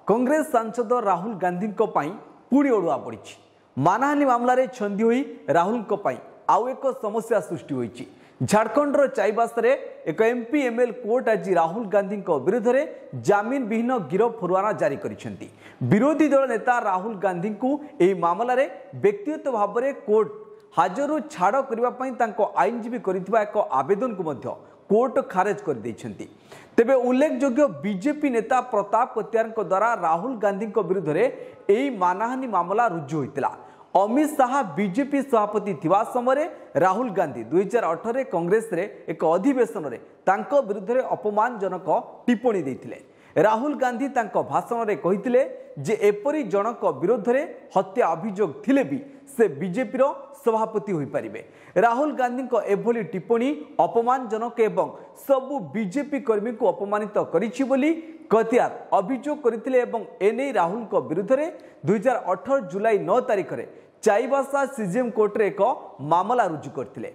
कांग्रेस सांसद राहुल गांधी पुणी ओडुआ पड़ी मानहानि मामलें छंदी हुई राहुल आउ एक समस्या सृष्टि होती। झारखंडर चाईबासा एक एमपी एमएल कोर्ट आज राहुल गांधी विरुद्ध में जमीन विहीन गिरफ फरमाना जारी करिसेंती। विरोधी दल नेता राहुल गांधी को यह मामलें व्यक्तिगत भाव में कोर्ट हाजर छाड़ करने आईनजीवी करथिबा एक आवेदन को मध्य कोर्ट खारेज कर देइछंती। तेबे उल्लेखयोग्य बीजेपी नेता प्रताप कत्यार द्वारा राहुल गांधी विरुद्ध में यह मानहानि मामला रुजु होता। अमित शाह बीजेपी सभापति थिबा समय राहुल गांधी 2018 कांग्रेस रे एक अधिवेशन रे तांको विरुद्ध में अपमानजनक टिप्पणी देथिले। राहुल गांधी तांको भाषण रे कहिथिले जे एपरी जनक विरोध में हत्या अभियोग थिले भी से बीजेपी रो सभापति होई परिबे। राहुल गांधी को एभली टिप्पणी अपमानजनक एवं सबु बीजेपी कर्मी को अपमानित करिछि बोली कतियार अभियोग करथिले एवं एने राहुल को विरुद्ध में 2018 जुलाई 9 तारिख रे चाईबासा सीजेएम कोर्ट रे एक मामला रुजु करथिले।